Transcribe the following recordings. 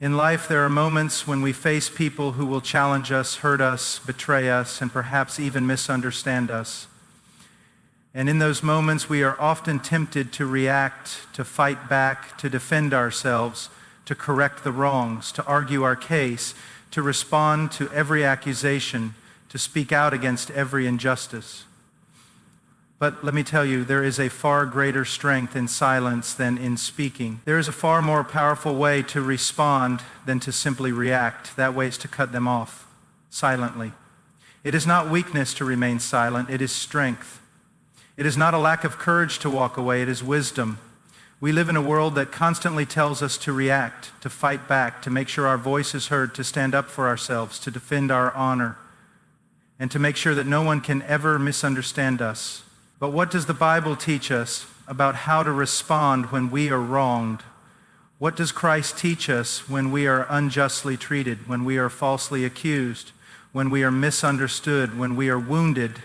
In life, there are moments when we face people who will challenge us, hurt us, betray us, and perhaps even misunderstand us. And in those moments, we are often tempted to react, to fight back, to defend ourselves, to correct the wrongs, to argue our case, to respond to every accusation, to speak out against every injustice. But let me tell you, there is a far greater strength in silence than in speaking. There is a far more powerful way to respond than to simply react. That way is to cut them off silently. It is not weakness to remain silent, it is strength. It is not a lack of courage to walk away, it is wisdom. We live in a world that constantly tells us to react, to fight back, to make sure our voice is heard, to stand up for ourselves, to defend our honor, and to make sure that no one can ever misunderstand us. But what does the Bible teach us about how to respond when we are wronged? What does Christ teach us when we are unjustly treated, when we are falsely accused, when we are misunderstood, when we are wounded?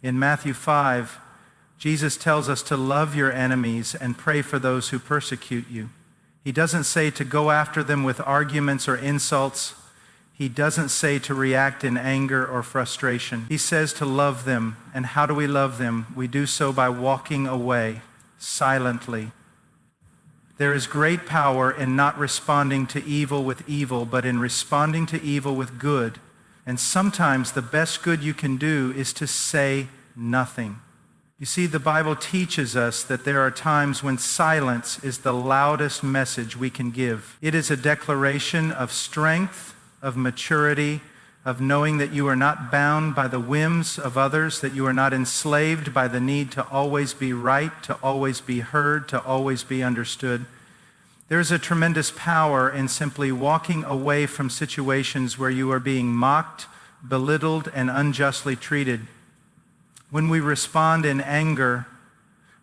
In Matthew 5, Jesus tells us to love your enemies and pray for those who persecute you. He doesn't say to go after them with arguments or insults. He doesn't say to react in anger or frustration. He says to love them. And how do we love them? We do so by walking away silently. There is great power in not responding to evil with evil, but in responding to evil with good. And sometimes the best good you can do is to say nothing. You see, the Bible teaches us that there are times when silence is the loudest message we can give. It is a declaration of strength, of maturity, of knowing that you are not bound by the whims of others, that you are not enslaved by the need to always be right, to always be heard, to always be understood. There is a tremendous power in simply walking away from situations where you are being mocked, belittled, and unjustly treated. When we respond in anger,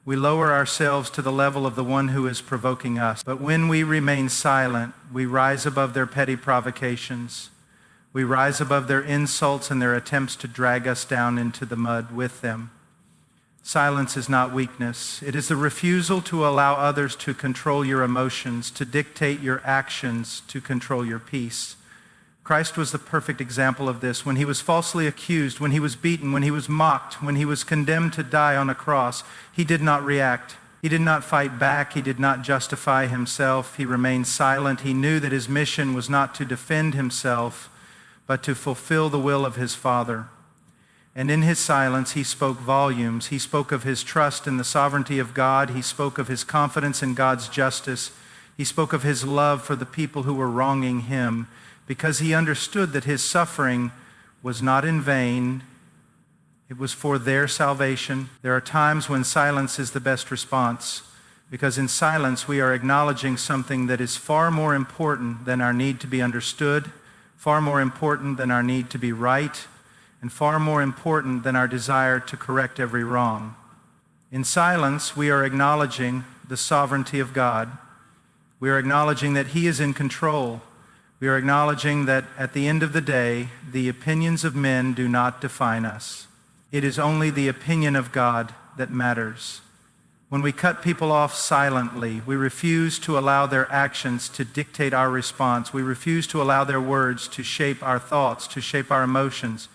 we lower ourselves to the level of the one who is provoking us. But when we remain silent, we rise above their petty provocations. We rise above their insults and their attempts to drag us down into the mud with them. Silence is not weakness. It is the refusal to allow others to control your emotions, to dictate your actions, to control your peace. Christ was the perfect example of this. When he was falsely accused, when he was beaten, when he was mocked, when he was condemned to die on a cross, he did not react. He did not fight back. He did not justify himself. He remained silent. He knew that his mission was not to defend himself, but to fulfill the will of his Father. And in his silence, he spoke volumes. He spoke of his trust in the sovereignty of God. He spoke of his confidence in God's justice. He spoke of his love for the people who were wronging him, because he understood that his suffering was not in vain. It was for their salvation. There are times when silence is the best response, because in silence we are acknowledging something that is far more important than our need to be understood, far more important than our need to be right, and far more important than our desire to correct every wrong. In silence, we are acknowledging the sovereignty of God. We are acknowledging that he is in control. We are acknowledging that at the end of the day, the opinions of men do not define us. It is only the opinion of God that matters. When we cut people off silently, we refuse to allow their actions to dictate our response. We refuse to allow their words to shape our thoughts, to shape our emotions,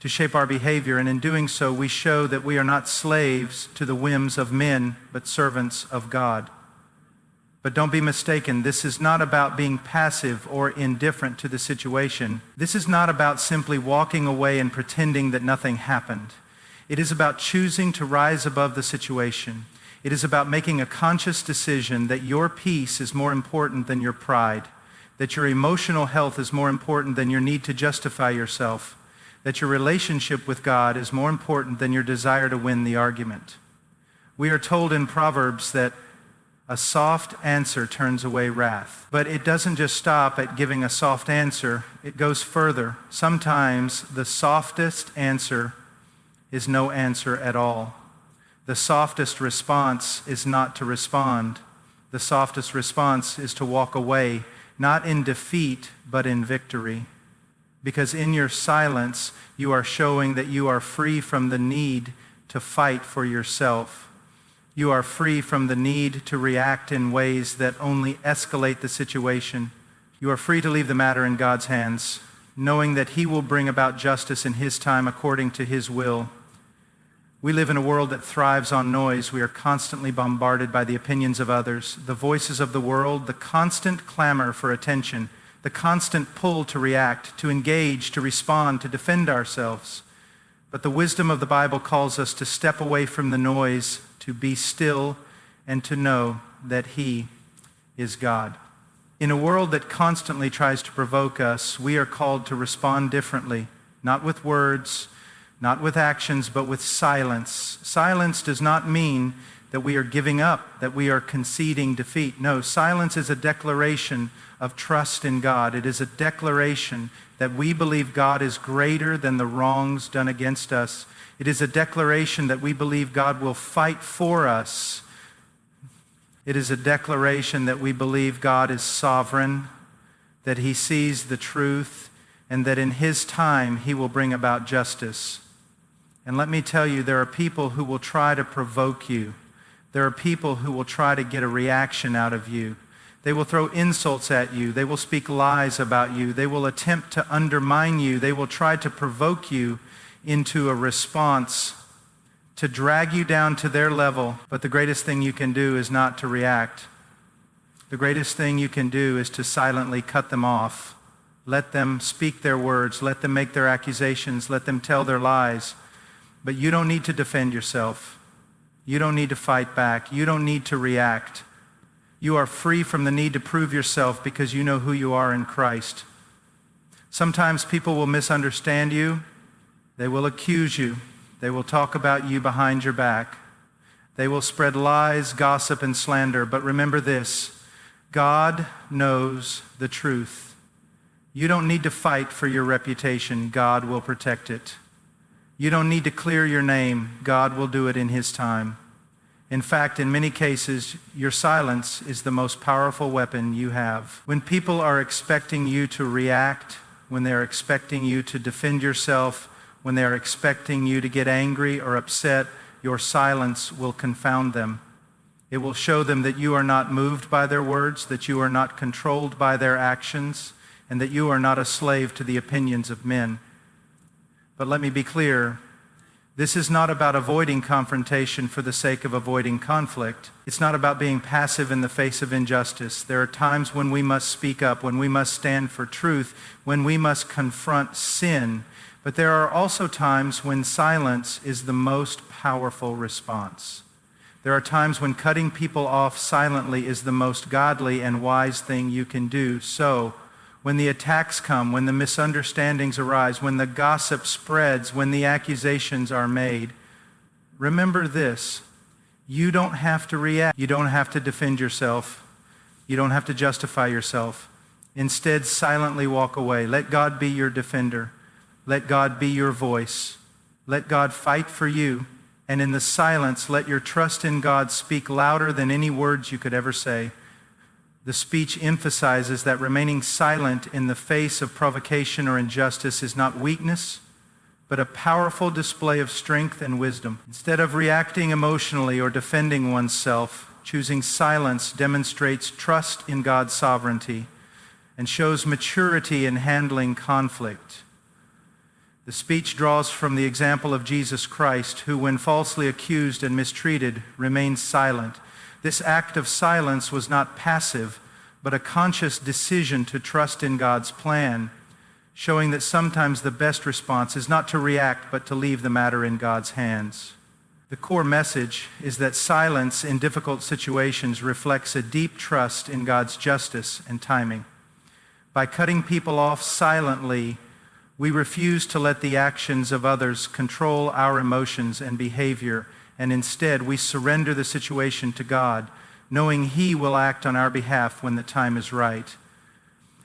to shape our behavior. And in doing so, we show that we are not slaves to the whims of men, but servants of God. But don't be mistaken, this is not about being passive or indifferent to the situation. This is not about simply walking away and pretending that nothing happened. It is about choosing to rise above the situation. It is about making a conscious decision that your peace is more important than your pride, that your emotional health is more important than your need to justify yourself, that your relationship with God is more important than your desire to win the argument. We are told in Proverbs that a soft answer turns away wrath. But it doesn't just stop at giving a soft answer. It goes further. Sometimes the softest answer is no answer at all. The softest response is not to respond. The softest response is to walk away, not in defeat, but in victory. Because in your silence, you are showing that you are free from the need to fight for yourself. You are free from the need to react in ways that only escalate the situation. You are free to leave the matter in God's hands, knowing that He will bring about justice in His time according to His will. We live in a world that thrives on noise. We are constantly bombarded by the opinions of others, the voices of the world, the constant clamor for attention, the constant pull to react, to engage, to respond, to defend ourselves. But the wisdom of the Bible calls us to step away from the noise, to be still, and to know that He is God. In a world that constantly tries to provoke us, we are called to respond differently, not with words, not with actions, but with silence. Silence does not mean that we are giving up, that we are conceding defeat. No, silence is a declaration of trust in God. It is a declaration that we believe God is greater than the wrongs done against us. It is a declaration that we believe God will fight for us. It is a declaration that we believe God is sovereign, that He sees the truth, and that in His time He will bring about justice. And let me tell you, there are people who will try to provoke you. There are people who will try to get a reaction out of you. They will throw insults at you. They will speak lies about you. They will attempt to undermine you. They will try to provoke you into a response, to drag you down to their level. But the greatest thing you can do is not to react. The greatest thing you can do is to silently cut them off. Let them speak their words. Let them make their accusations. Let them tell their lies. But you don't need to defend yourself. You don't need to fight back. You don't need to react. You are free from the need to prove yourself because you know who you are in Christ. Sometimes people will misunderstand you. They will accuse you. They will talk about you behind your back. They will spread lies, gossip, and slander. But remember this, God knows the truth. You don't need to fight for your reputation. God will protect it. You don't need to clear your name. God will do it in His time. In fact, in many cases, your silence is the most powerful weapon you have. When people are expecting you to react, when they're expecting you to defend yourself, when they're expecting you to get angry or upset, your silence will confound them. It will show them that you are not moved by their words, that you are not controlled by their actions, and that you are not a slave to the opinions of men. But let me be clear, this is not about avoiding confrontation for the sake of avoiding conflict. It's not about being passive in the face of injustice. There are times when we must speak up, when we must stand for truth, when we must confront sin. But there are also times when silence is the most powerful response. There are times when cutting people off silently is the most godly and wise thing you can do. So, when the attacks come, when the misunderstandings arise, when the gossip spreads, when the accusations are made, remember this: you don't have to react. You don't have to defend yourself. You don't have to justify yourself. Instead, silently walk away. Let God be your defender. Let God be your voice. Let God fight for you. And in the silence, let your trust in God speak louder than any words you could ever say. The speech emphasizes that remaining silent in the face of provocation or injustice is not weakness, but a powerful display of strength and wisdom. Instead of reacting emotionally or defending oneself, choosing silence demonstrates trust in God's sovereignty and shows maturity in handling conflict. The speech draws from the example of Jesus Christ, who, when falsely accused and mistreated, remained silent. This act of silence was not passive, but a conscious decision to trust in God's plan, showing that sometimes the best response is not to react, but to leave the matter in God's hands. The core message is that silence in difficult situations reflects a deep trust in God's justice and timing. By cutting people off silently, we refuse to let the actions of others control our emotions and behavior, and instead we surrender the situation to God, knowing He will act on our behalf when the time is right.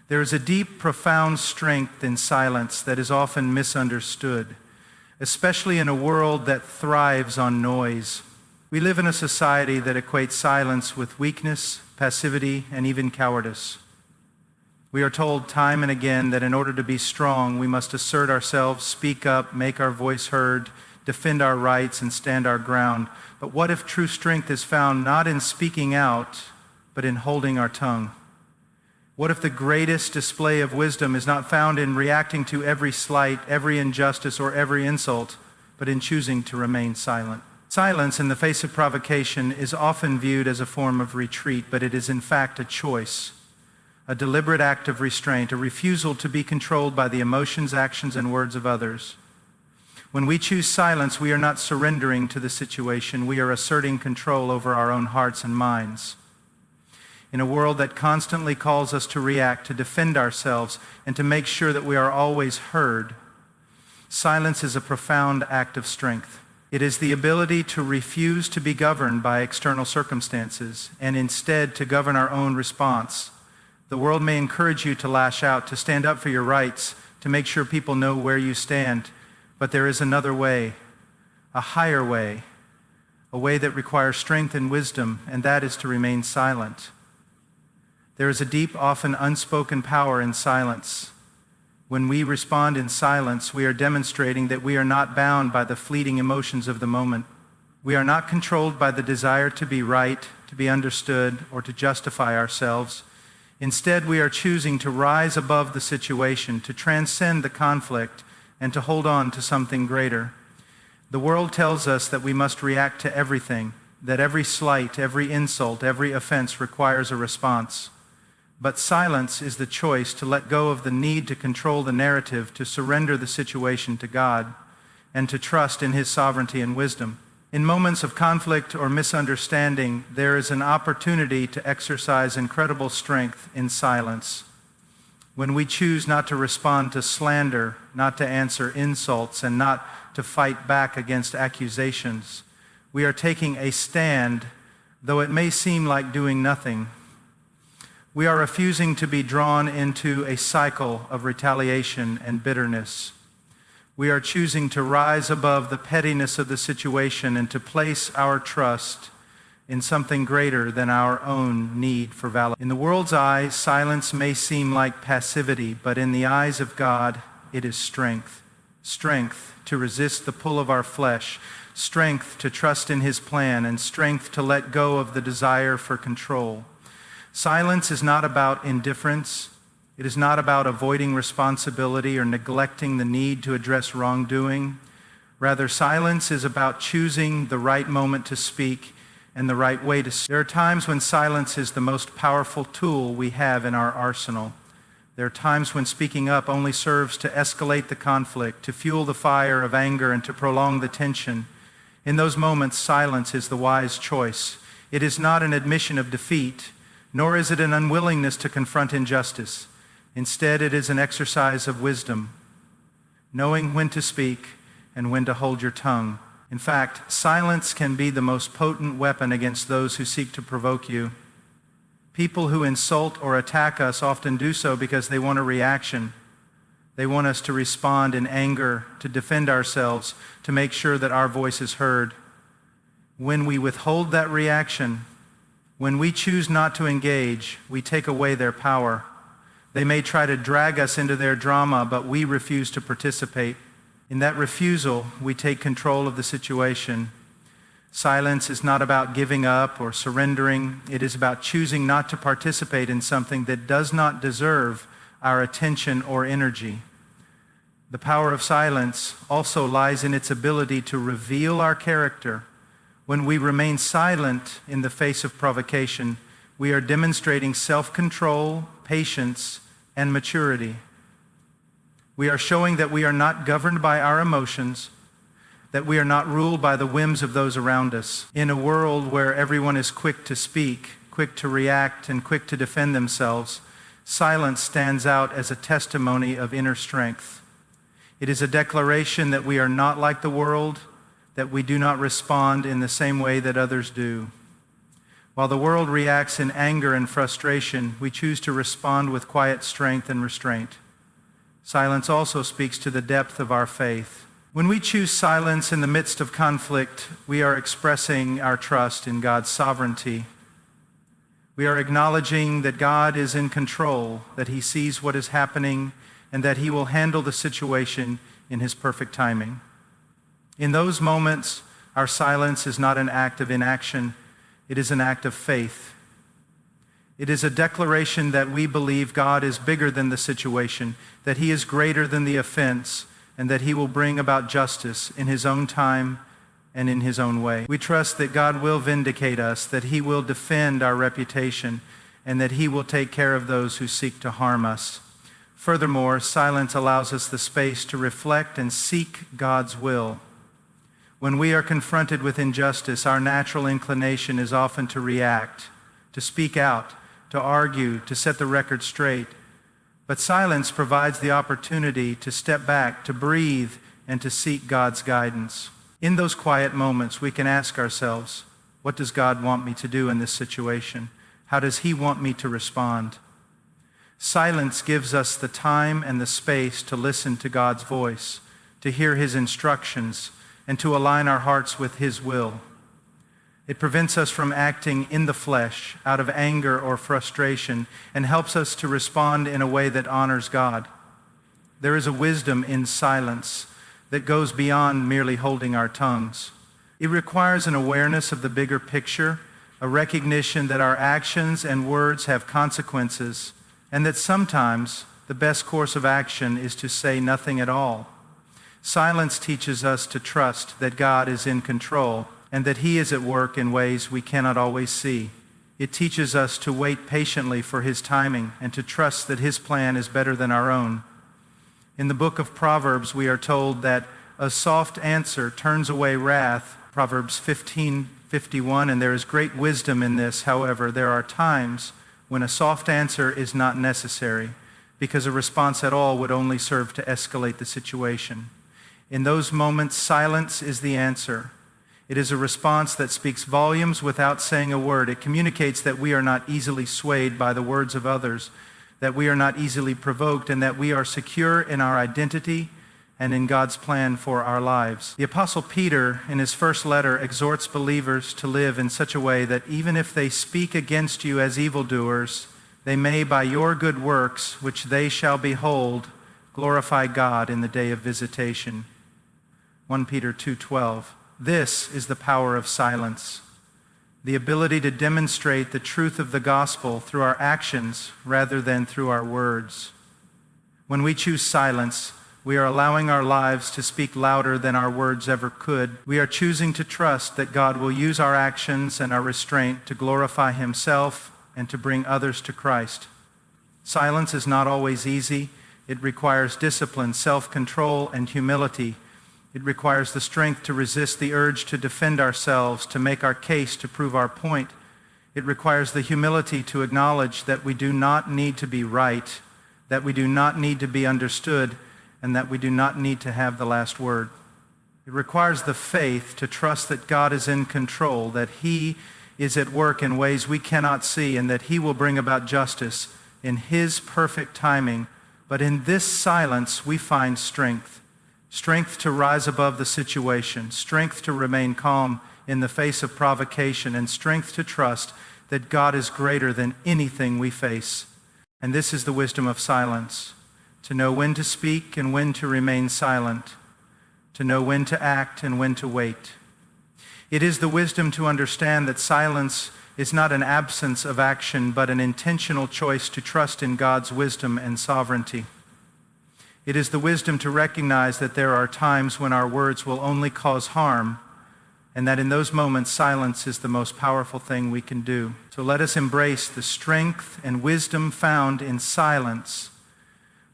There is a deep, profound strength in silence that is often misunderstood, especially in a world that thrives on noise. We live in a society that equates silence with weakness, passivity, and even cowardice. We are told time and again that in order to be strong, we must assert ourselves, speak up, make our voice heard, defend our rights, and stand our ground. But what if true strength is found not in speaking out, but in holding our tongue? What if the greatest display of wisdom is not found in reacting to every slight, every injustice, or every insult, but in choosing to remain silent? Silence in the face of provocation is often viewed as a form of retreat, but it is in fact a choice, a deliberate act of restraint, a refusal to be controlled by the emotions, actions, and words of others. When we choose silence, we are not surrendering to the situation, we are asserting control over our own hearts and minds. In a world that constantly calls us to react, to defend ourselves, and to make sure that we are always heard, silence is a profound act of strength. It is the ability to refuse to be governed by external circumstances and instead to govern our own response. The world may encourage you to lash out, to stand up for your rights, to make sure people know where you stand, but there is another way, a higher way, a way that requires strength and wisdom, and that is to remain silent. There is a deep, often unspoken power in silence. When we respond in silence, we are demonstrating that we are not bound by the fleeting emotions of the moment. We are not controlled by the desire to be right, to be understood, or to justify ourselves. Instead, we are choosing to rise above the situation, to transcend the conflict, and to hold on to something greater. The world tells us that we must react to everything, that every slight, every insult, every offense requires a response. But silence is the choice to let go of the need to control the narrative, to surrender the situation to God, and to trust in His sovereignty and wisdom. In moments of conflict or misunderstanding, there is an opportunity to exercise incredible strength in silence. When we choose not to respond to slander, not to answer insults, and not to fight back against accusations, we are taking a stand, though it may seem like doing nothing. We are refusing to be drawn into a cycle of retaliation and bitterness. We are choosing to rise above the pettiness of the situation and to place our trust in something greater than our own need for validation. In the world's eyes, silence may seem like passivity, but in the eyes of God, it is strength. Strength to resist the pull of our flesh, strength to trust in His plan, and strength to let go of the desire for control. Silence is not about indifference. It is not about avoiding responsibility or neglecting the need to address wrongdoing. Rather, silence is about choosing the right moment to speak and the right way to speak. There are times when silence is the most powerful tool we have in our arsenal. There are times when speaking up only serves to escalate the conflict, to fuel the fire of anger, and to prolong the tension. In those moments, silence is the wise choice. It is not an admission of defeat, nor is it an unwillingness to confront injustice. Instead, it is an exercise of wisdom, knowing when to speak and when to hold your tongue. In fact, silence can be the most potent weapon against those who seek to provoke you. People who insult or attack us often do so because they want a reaction. They want us to respond in anger, to defend ourselves, to make sure that our voice is heard. When we withhold that reaction, when we choose not to engage, we take away their power. They may try to drag us into their drama, but we refuse to participate. In that refusal, we take control of the situation. Silence is not about giving up or surrendering. It is about choosing not to participate in something that does not deserve our attention or energy. The power of silence also lies in its ability to reveal our character. When we remain silent in the face of provocation, we are demonstrating self-control, patience, and maturity. We are showing that we are not governed by our emotions, that we are not ruled by the whims of those around us. In a world where everyone is quick to speak, quick to react, and quick to defend themselves, silence stands out as a testimony of inner strength. It is a declaration that we are not like the world, that we do not respond in the same way that others do. While the world reacts in anger and frustration, we choose to respond with quiet strength and restraint. Silence also speaks to the depth of our faith. When we choose silence in the midst of conflict, we are expressing our trust in God's sovereignty. We are acknowledging that God is in control, that He sees what is happening, and that He will handle the situation in His perfect timing. In those moments, our silence is not an act of inaction, it is an act of faith. It is a declaration that we believe God is bigger than the situation, that He is greater than the offense, and that He will bring about justice in His own time and in His own way. We trust that God will vindicate us, that He will defend our reputation, and that He will take care of those who seek to harm us. Furthermore, silence allows us the space to reflect and seek God's will. When we are confronted with injustice, our natural inclination is often to react, to speak out, to argue, to set the record straight. But silence provides the opportunity to step back, to breathe, and to seek God's guidance. In those quiet moments, we can ask ourselves, what does God want me to do in this situation? How does He want me to respond? Silence gives us the time and the space to listen to God's voice, to hear His instructions, and to align our hearts with His will. It prevents us from acting in the flesh, out of anger or frustration, and helps us to respond in a way that honors God. There is a wisdom in silence that goes beyond merely holding our tongues. It requires an awareness of the bigger picture, a recognition that our actions and words have consequences, and that sometimes the best course of action is to say nothing at all. Silence teaches us to trust that God is in control and that He is at work in ways we cannot always see. It teaches us to wait patiently for His timing and to trust that His plan is better than our own. In the book of Proverbs, we are told that a soft answer turns away wrath, Proverbs 15:51, and there is great wisdom in this. However, there are times when a soft answer is not necessary, because a response at all would only serve to escalate the situation. In those moments, silence is the answer. It is a response that speaks volumes without saying a word. It communicates that we are not easily swayed by the words of others, that we are not easily provoked, and that we are secure in our identity and in God's plan for our lives. The Apostle Peter, in his first letter, exhorts believers to live in such a way that even if they speak against you as evildoers, they may, by your good works, which they shall behold, glorify God in the day of visitation. 1 Peter 2:12. This is the power of silence, the ability to demonstrate the truth of the gospel through our actions rather than through our words. When we choose silence, we are allowing our lives to speak louder than our words ever could. We are choosing to trust that God will use our actions and our restraint to glorify Himself and to bring others to Christ. Silence is not always easy. It requires discipline, self-control, and humility. It requires the strength to resist the urge to defend ourselves, to make our case, to prove our point. It requires the humility to acknowledge that we do not need to be right, that we do not need to be understood, and that we do not need to have the last word. It requires the faith to trust that God is in control, that He is at work in ways we cannot see, and that He will bring about justice in His perfect timing. But in this silence, we find strength. Strength to rise above the situation, strength to remain calm in the face of provocation, and strength to trust that God is greater than anything we face. And this is the wisdom of silence, to know when to speak and when to remain silent, to know when to act and when to wait. It is the wisdom to understand that silence is not an absence of action, but an intentional choice to trust in God's wisdom and sovereignty. It is the wisdom to recognize that there are times when our words will only cause harm, and that in those moments, silence is the most powerful thing we can do. So let us embrace the strength and wisdom found in silence.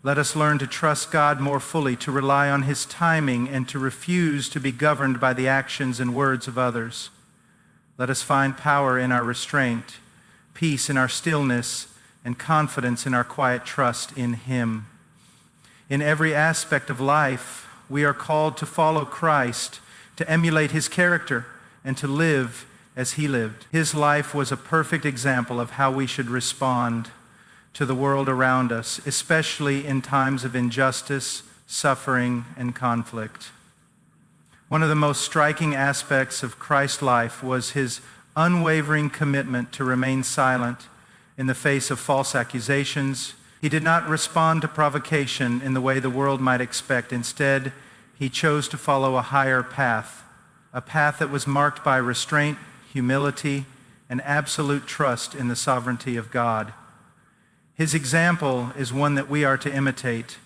Let us learn to trust God more fully, to rely on His timing, and to refuse to be governed by the actions and words of others. Let us find power in our restraint, peace in our stillness, and confidence in our quiet trust in Him. In every aspect of life, we are called to follow Christ, to emulate His character, and to live as He lived. His life was a perfect example of how we should respond to the world around us, especially in times of injustice, suffering, and conflict. One of the most striking aspects of Christ's life was His unwavering commitment to remain silent in the face of false accusations. He did not respond to provocation in the way the world might expect. Instead, He chose to follow a higher path, a path that was marked by restraint, humility, and absolute trust in the sovereignty of God. His example is one that we are to imitate,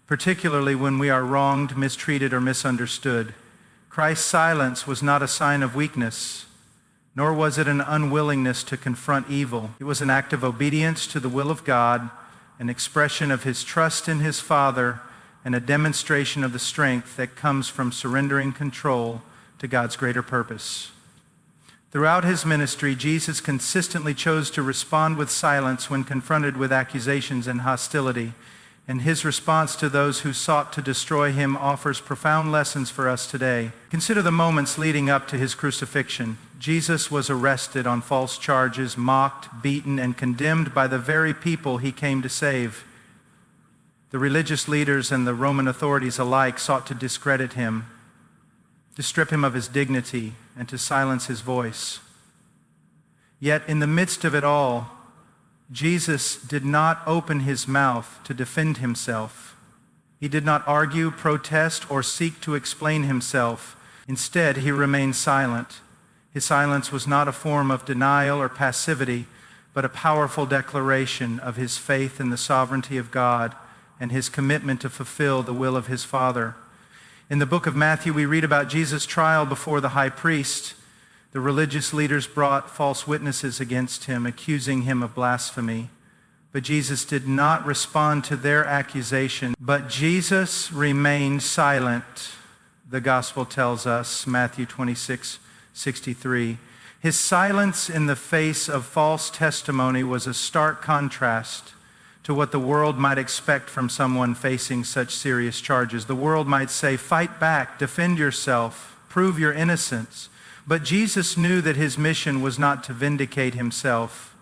particularly when we are wronged, mistreated, or misunderstood. Christ's silence was not a sign of weakness, nor was it an unwillingness to confront evil. It was an act of obedience to the will of God, an expression of his trust in his Father, and a demonstration of the strength that comes from surrendering control to God's greater purpose. Throughout his ministry, Jesus consistently chose to respond with silence when confronted with accusations and hostility, and his response to those who sought to destroy him offers profound lessons for us today. Consider the moments leading up to his crucifixion. Jesus was arrested on false charges, mocked, beaten, and condemned by the very people he came to save. The religious leaders and the Roman authorities alike sought to discredit him, to strip him of his dignity, and to silence his voice. Yet in the midst of it all, Jesus did not open his mouth to defend himself. He did not argue, protest, or seek to explain himself. Instead, he remained silent. His silence was not a form of denial or passivity, but a powerful declaration of his faith in the sovereignty of God and his commitment to fulfill the will of his Father. In the book of Matthew, we read about Jesus' trial before the high priest. The religious leaders brought false witnesses against him, accusing him of blasphemy. But Jesus did not respond to their accusation. But Jesus remained silent, the gospel tells us, Matthew 26:63. His silence in the face of false testimony was a stark contrast to what the world might expect from someone facing such serious charges. The world might say, fight back, defend yourself, prove your innocence. But Jesus knew that his mission was not to vindicate himself,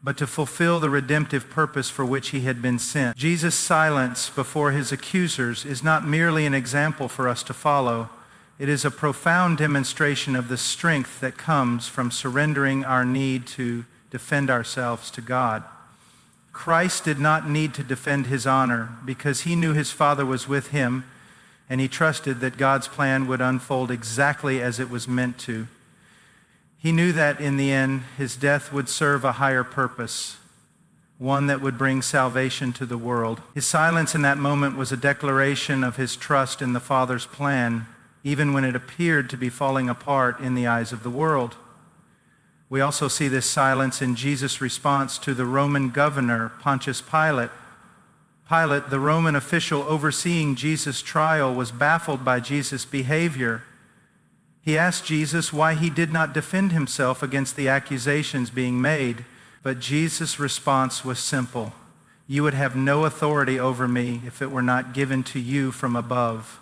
but to fulfill the redemptive purpose for which he had been sent. Jesus' silence before his accusers is not merely an example for us to follow. It is a profound demonstration of the strength that comes from surrendering our need to defend ourselves to God. Christ did not need to defend his honor because he knew his Father was with him, and he trusted that God's plan would unfold exactly as it was meant to. He knew that in the end, his death would serve a higher purpose, one that would bring salvation to the world. His silence in that moment was a declaration of his trust in the Father's plan, even when it appeared to be falling apart in the eyes of the world. We also see this silence in Jesus' response to the Roman governor, Pontius Pilate. Pilate, the Roman official overseeing Jesus' trial, was baffled by Jesus' behavior. He asked Jesus why he did not defend himself against the accusations being made, but Jesus' response was simple. You would have no authority over me if it were not given to you from above.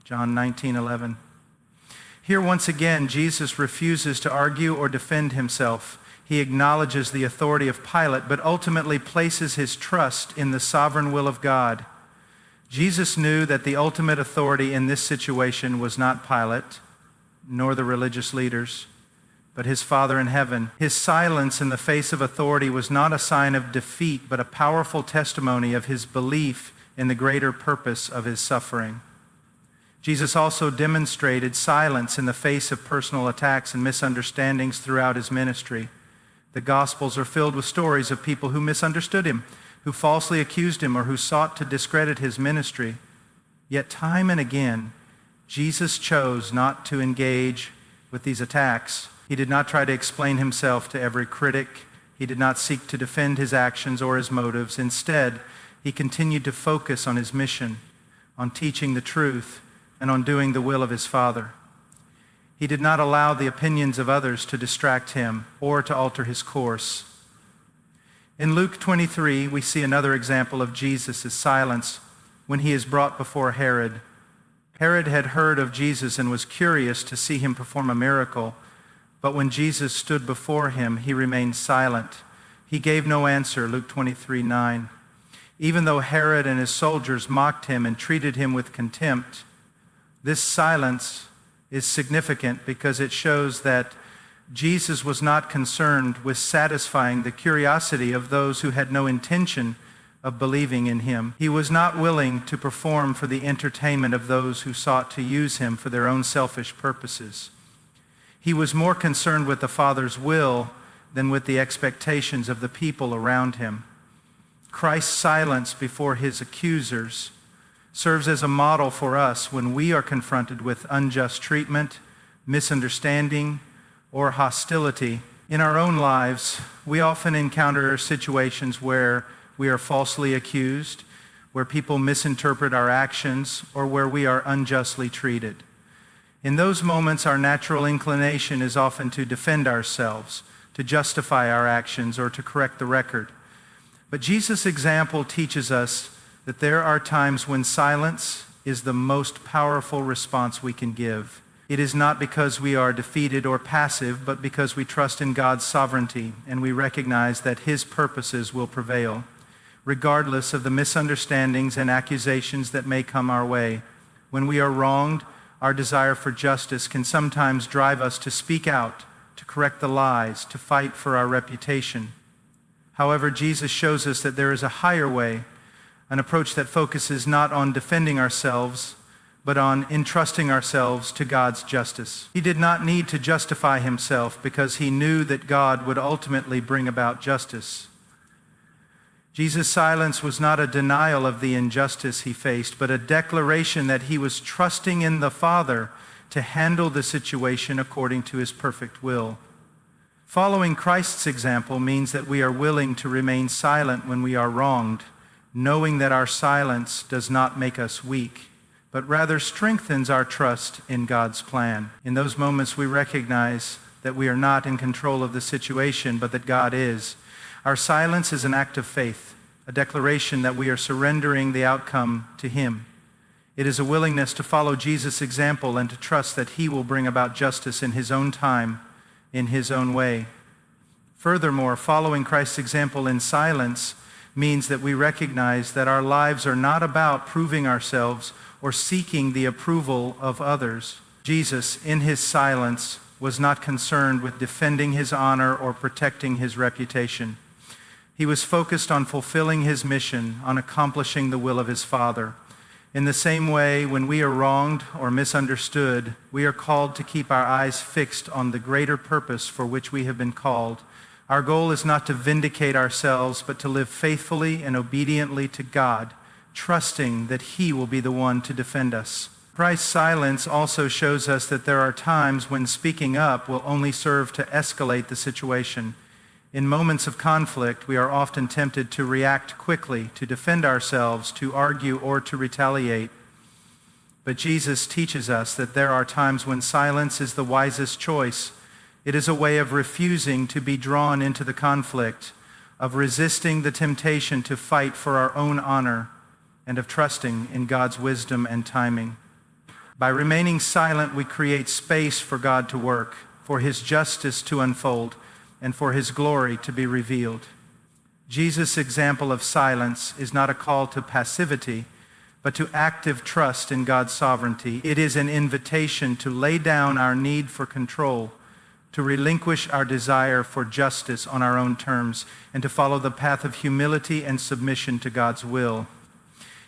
John 19:11. Here once again, Jesus refuses to argue or defend himself. He acknowledges the authority of Pilate, but ultimately places his trust in the sovereign will of God. Jesus knew that the ultimate authority in this situation was not Pilate, nor the religious leaders, but his Father in heaven. His silence in the face of authority was not a sign of defeat, but a powerful testimony of his belief in the greater purpose of his suffering. Jesus also demonstrated silence in the face of personal attacks and misunderstandings throughout his ministry. The Gospels are filled with stories of people who misunderstood him, who falsely accused him, or who sought to discredit his ministry. Yet time and again, Jesus chose not to engage with these attacks. He did not try to explain himself to every critic. He did not seek to defend his actions or his motives. Instead, he continued to focus on his mission, on teaching the truth, and on doing the will of his Father. He did not allow the opinions of others to distract him or to alter his course. In Luke 23, we see another example of Jesus' silence when he is brought before Herod. Herod had heard of Jesus and was curious to see him perform a miracle, but when Jesus stood before him, he remained silent. He gave no answer, Luke 23:9. Even though Herod and his soldiers mocked him and treated him with contempt, this silence is significant because it shows that Jesus was not concerned with satisfying the curiosity of those who had no intention of believing in him. He was not willing to perform for the entertainment of those who sought to use him for their own selfish purposes. He was more concerned with the Father's will than with the expectations of the people around him. Christ's silence before his accusers serves as a model for us when we are confronted with unjust treatment, misunderstanding, or hostility. In our own lives, we often encounter situations where we are falsely accused, where people misinterpret our actions, or where we are unjustly treated. In those moments, our natural inclination is often to defend ourselves, to justify our actions, or to correct the record. But Jesus' example teaches us that there are times when silence is the most powerful response we can give. It is not because we are defeated or passive, but because we trust in God's sovereignty and we recognize that his purposes will prevail, regardless of the misunderstandings and accusations that may come our way. When we are wronged, our desire for justice can sometimes drive us to speak out, to correct the lies, to fight for our reputation. However, Jesus shows us that there is a higher way, an approach that focuses not on defending ourselves, but on entrusting ourselves to God's justice. He did not need to justify himself because he knew that God would ultimately bring about justice. Jesus' silence was not a denial of the injustice he faced, but a declaration that he was trusting in the Father to handle the situation according to his perfect will. Following Christ's example means that we are willing to remain silent when we are wronged, knowing that our silence does not make us weak, but rather strengthens our trust in God's plan. In those moments, we recognize that we are not in control of the situation, but that God is. Our silence is an act of faith, a declaration that we are surrendering the outcome to him. It is a willingness to follow Jesus' example and to trust that he will bring about justice in his own time, in his own way. Furthermore, following Christ's example in silence means that we recognize that our lives are not about proving ourselves or seeking the approval of others. Jesus, in his silence, was not concerned with defending his honor or protecting his reputation. He was focused on fulfilling his mission, on accomplishing the will of his Father. In the same way, when we are wronged or misunderstood, we are called to keep our eyes fixed on the greater purpose for which we have been called. Our goal is not to vindicate ourselves, but to live faithfully and obediently to God, trusting that he will be the one to defend us. Christ's silence also shows us that there are times when speaking up will only serve to escalate the situation. In moments of conflict, we are often tempted to react quickly, to defend ourselves, to argue, or to retaliate. But Jesus teaches us that there are times when silence is the wisest choice. It is a way of refusing to be drawn into the conflict, of resisting the temptation to fight for our own honor, and of trusting in God's wisdom and timing. By remaining silent, we create space for God to work, for his justice to unfold, and for his glory to be revealed. Jesus' example of silence is not a call to passivity, but to active trust in God's sovereignty. It is an invitation to lay down our need for control, to relinquish our desire for justice on our own terms, and to follow the path of humility and submission to God's will.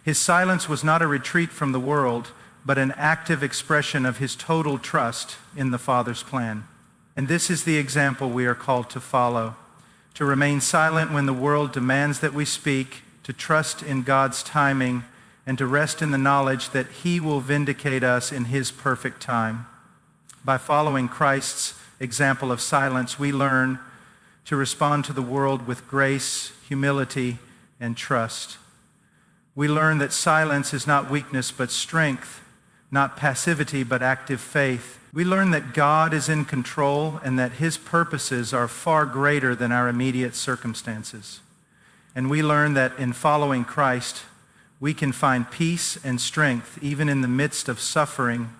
His silence was not a retreat from the world, but an active expression of his total trust in the Father's plan. And this is the example we are called to follow, to remain silent when the world demands that we speak, to trust in God's timing, and to rest in the knowledge that he will vindicate us in his perfect time. By following Christ's example of silence, we learn to respond to the world with grace, humility, and trust. We learn that silence is not weakness but strength, not passivity but active faith. We learn that God is in control and that his purposes are far greater than our immediate circumstances. And we learn that in following Christ, we can find peace and strength even in the midst of suffering,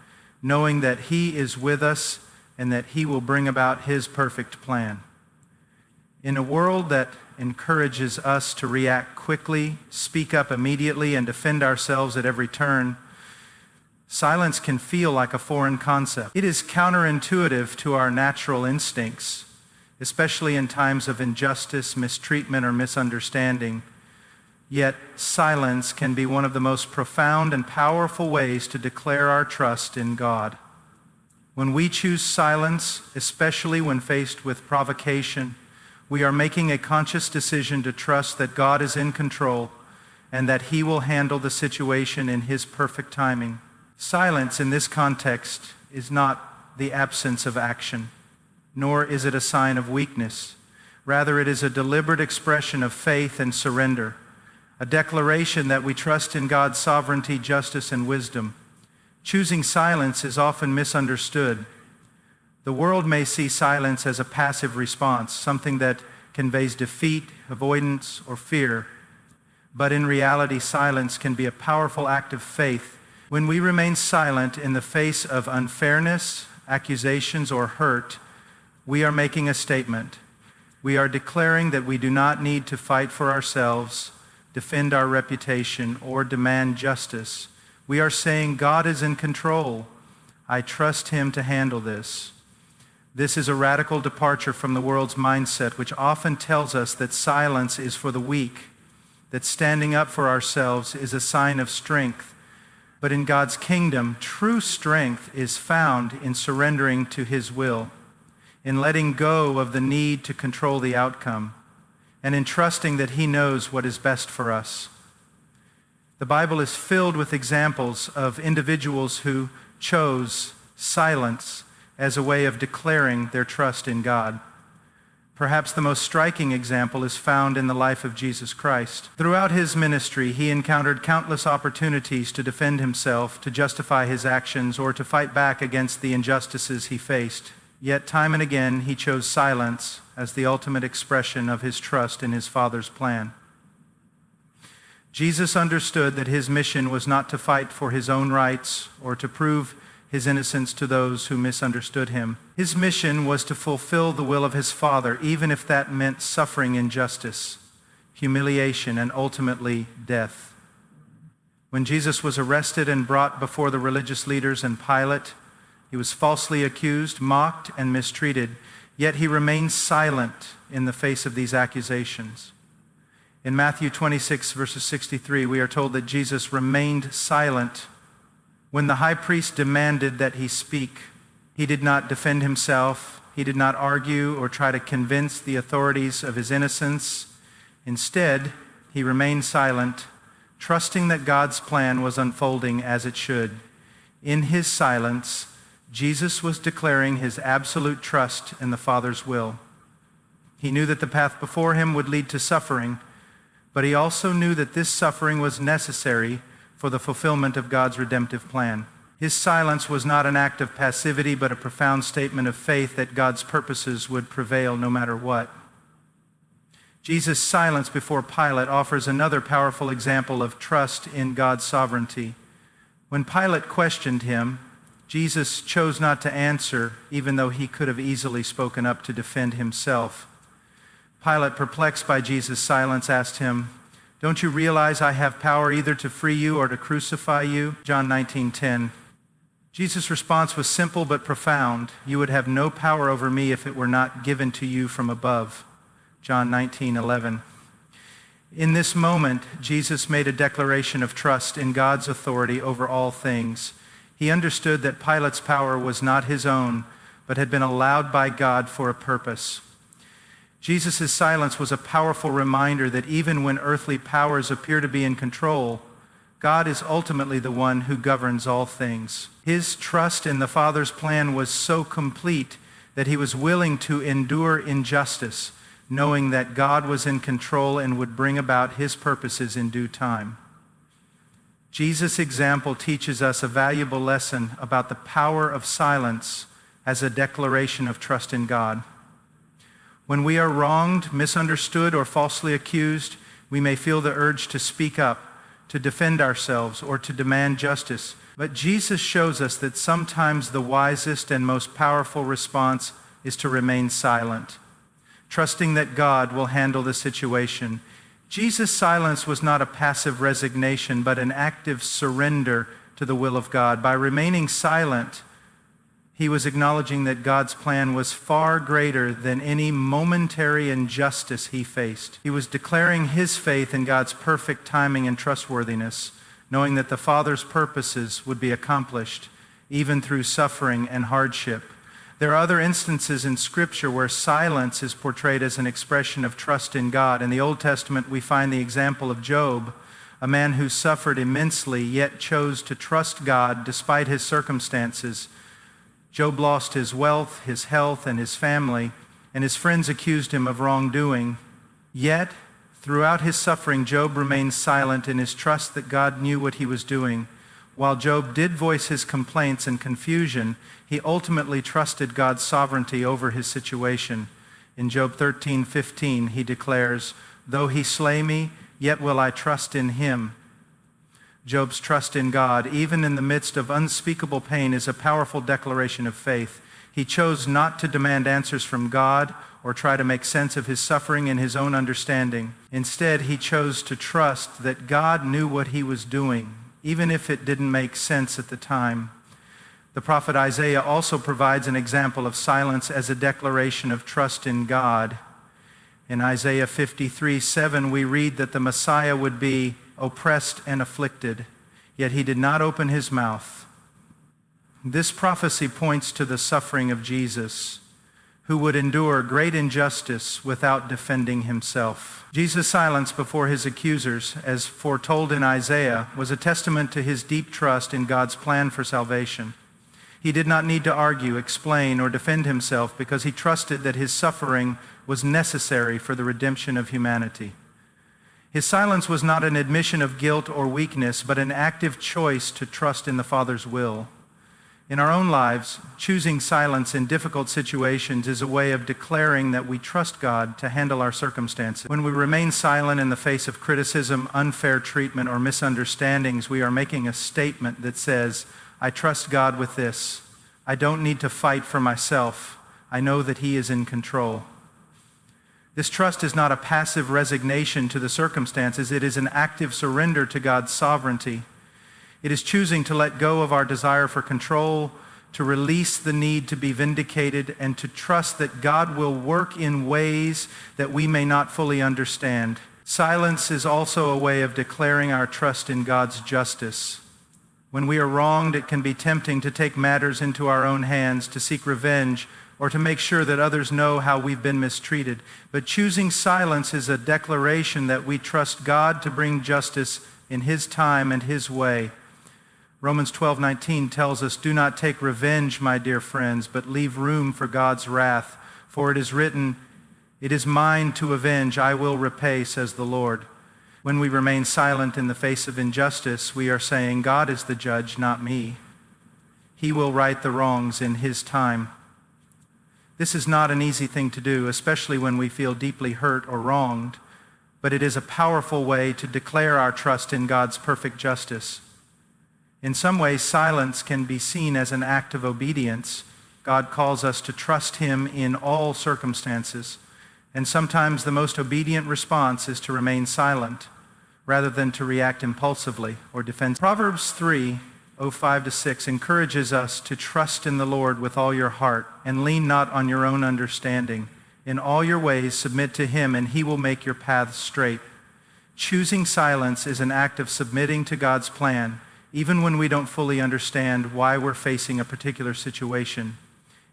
knowing that he is with us and that he will bring about his perfect plan. In a world that encourages us to react quickly, speak up immediately, and defend ourselves at every turn, silence can feel like a foreign concept. It is counterintuitive to our natural instincts, especially in times of injustice, mistreatment, or misunderstanding. Yet, silence can be one of the most profound and powerful ways to declare our trust in God. When we choose silence, especially when faced with provocation, we are making a conscious decision to trust that God is in control and that He will handle the situation in His perfect timing. Silence in this context is not the absence of action, nor is it a sign of weakness. Rather, it is a deliberate expression of faith and surrender, a declaration that we trust in God's sovereignty, justice, and wisdom. Choosing silence is often misunderstood. The world may see silence as a passive response, something that conveys defeat, avoidance, or fear. But in reality, silence can be a powerful act of faith. When we remain silent in the face of unfairness, accusations, or hurt, we are making a statement. We are declaring that we do not need to fight for ourselves, defend our reputation, or demand justice. We are saying, God is in control. I trust Him to handle this. This is a radical departure from the world's mindset, which often tells us that silence is for the weak, that standing up for ourselves is a sign of strength. But in God's kingdom, true strength is found in surrendering to His will, in letting go of the need to control the outcome, and in trusting that He knows what is best for us. The Bible is filled with examples of individuals who chose silence as a way of declaring their trust in God. Perhaps the most striking example is found in the life of Jesus Christ. Throughout His ministry, He encountered countless opportunities to defend Himself, to justify His actions, or to fight back against the injustices He faced. Yet time and again, He chose silence as the ultimate expression of His trust in His Father's plan. Jesus understood that His mission was not to fight for His own rights or to prove His innocence to those who misunderstood Him. His mission was to fulfill the will of His Father, even if that meant suffering injustice, humiliation, and ultimately death. When Jesus was arrested and brought before the religious leaders and Pilate, He was falsely accused, mocked, and mistreated, yet He remained silent in the face of these accusations. In Matthew 26, verses 63, we are told that Jesus remained silent when the high priest demanded that He speak. He did not defend Himself. He did not argue or try to convince the authorities of His innocence. Instead, He remained silent, trusting that God's plan was unfolding as it should. In His silence, Jesus was declaring His absolute trust in the Father's will. He knew that the path before Him would lead to suffering, but He also knew that this suffering was necessary for the fulfillment of God's redemptive plan. His silence was not an act of passivity, but a profound statement of faith that God's purposes would prevail no matter what. Jesus' silence before Pilate offers another powerful example of trust in God's sovereignty. When Pilate questioned Him, Jesus chose not to answer, even though He could have easily spoken up to defend Himself. Pilate, perplexed by Jesus' silence, asked Him, "Don't you realize I have power either to free you or to crucify you?" John 19:10. Jesus' response was simple but profound. "You would have no power over me if it were not given to you from above." John 19:11. In this moment, Jesus made a declaration of trust in God's authority over all things. He understood that Pilate's power was not his own, but had been allowed by God for a purpose. Jesus' silence was a powerful reminder that even when earthly powers appear to be in control, God is ultimately the one who governs all things. His trust in the Father's plan was so complete that He was willing to endure injustice, knowing that God was in control and would bring about His purposes in due time. Jesus' example teaches us a valuable lesson about the power of silence as a declaration of trust in God. When we are wronged, misunderstood, or falsely accused, we may feel the urge to speak up, to defend ourselves, or to demand justice. But Jesus shows us that sometimes the wisest and most powerful response is to remain silent, trusting that God will handle the situation. Jesus' silence was not a passive resignation, but an active surrender to the will of God. By remaining silent, He was acknowledging that God's plan was far greater than any momentary injustice he faced. He was declaring his faith in God's perfect timing and trustworthiness, knowing that the Father's purposes would be accomplished, even through suffering and hardship. There are other instances in Scripture where silence is portrayed as an expression of trust in God. In the Old Testament, we find the example of Job, a man who suffered immensely yet chose to trust God despite his circumstances. Job lost his wealth, his health, and his family, and his friends accused him of wrongdoing. Yet, throughout his suffering, Job remained silent in his trust that God knew what he was doing. While Job did voice his complaints and confusion, he ultimately trusted God's sovereignty over his situation. In Job 13:15, he declares, "Though he slay me, yet will I trust in him." Job's trust in God, even in the midst of unspeakable pain, is a powerful declaration of faith. He chose not to demand answers from God or try to make sense of his suffering in his own understanding. Instead, he chose to trust that God knew what he was doing, even if it didn't make sense at the time. The prophet Isaiah also provides an example of silence as a declaration of trust in God. In Isaiah 53:7, we read that the Messiah would be oppressed and afflicted, yet he did not open his mouth. This prophecy points to the suffering of Jesus, who would endure great injustice without defending himself. Jesus' silence before his accusers, as foretold in Isaiah, was a testament to his deep trust in God's plan for salvation. He did not need to argue, explain, or defend himself because he trusted that his suffering was necessary for the redemption of humanity. His silence was not an admission of guilt or weakness, but an active choice to trust in the Father's will. In our own lives, choosing silence in difficult situations is a way of declaring that we trust God to handle our circumstances. When we remain silent in the face of criticism, unfair treatment, or misunderstandings, we are making a statement that says, "I trust God with this. I don't need to fight for myself. I know that He is in control." This trust is not a passive resignation to the circumstances. It is an active surrender to God's sovereignty. It is choosing to let go of our desire for control, to release the need to be vindicated, and to trust that God will work in ways that we may not fully understand. Silence is also a way of declaring our trust in God's justice. When we are wronged, it can be tempting to take matters into our own hands, to seek revenge, or to make sure that others know how we've been mistreated. But choosing silence is a declaration that we trust God to bring justice in His time and His way. Romans 12:19 tells us, "Do not take revenge, my dear friends, but leave room for God's wrath. For it is written, 'It is mine to avenge, I will repay,' says the Lord." When we remain silent in the face of injustice, we are saying, "God is the judge, not me. He will right the wrongs in His time." This is not an easy thing to do, especially when we feel deeply hurt or wronged, but it is a powerful way to declare our trust in God's perfect justice. In some ways, silence can be seen as an act of obedience. God calls us to trust Him in all circumstances, and sometimes the most obedient response is to remain silent rather than to react impulsively or defensively. Proverbs 3:5-6 encourages us to trust in the Lord with all your heart and lean not on your own understanding. In all your ways submit to Him, and He will make your paths straight. Choosing silence is an act of submitting to God's plan, even when we don't fully understand why we're facing a particular situation.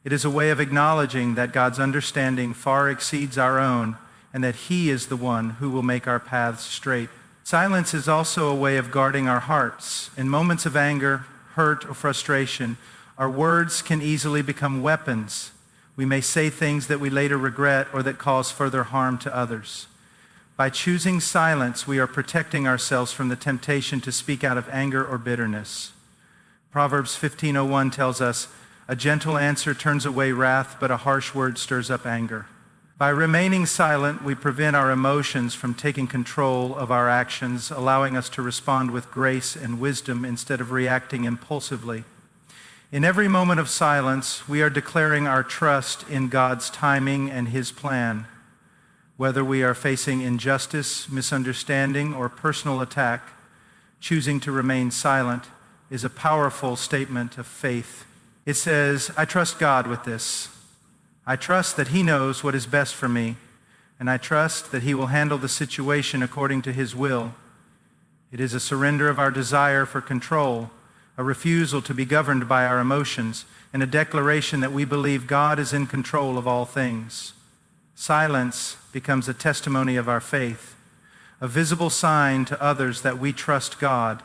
It is a way of acknowledging that God's understanding far exceeds our own, and that He is the one who will make our paths straight. Silence is also a way of guarding our hearts. In moments of anger, hurt, or frustration, our words can easily become weapons. We may say things that we later regret or that cause further harm to others. By choosing silence, we are protecting ourselves from the temptation to speak out of anger or bitterness. Proverbs 15:01 tells us, "A gentle answer turns away wrath, but a harsh word stirs up anger." By remaining silent, we prevent our emotions from taking control of our actions, allowing us to respond with grace and wisdom instead of reacting impulsively. In every moment of silence, we are declaring our trust in God's timing and His plan. Whether we are facing injustice, misunderstanding, or personal attack, choosing to remain silent is a powerful statement of faith. It says, "I trust God with this. I trust that He knows what is best for me, and I trust that He will handle the situation according to His will." It is a surrender of our desire for control, a refusal to be governed by our emotions, and a declaration that we believe God is in control of all things. Silence becomes a testimony of our faith, a visible sign to others that we trust God,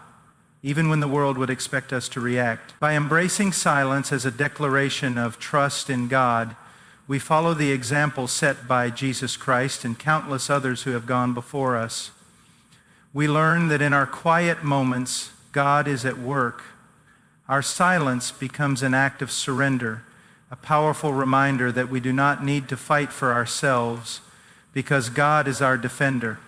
even when the world would expect us to react. By embracing silence as a declaration of trust in God, we follow the example set by Jesus Christ and countless others who have gone before us. We learn that in our quiet moments, God is at work. Our silence becomes an act of surrender, a powerful reminder that we do not need to fight for ourselves because God is our defender.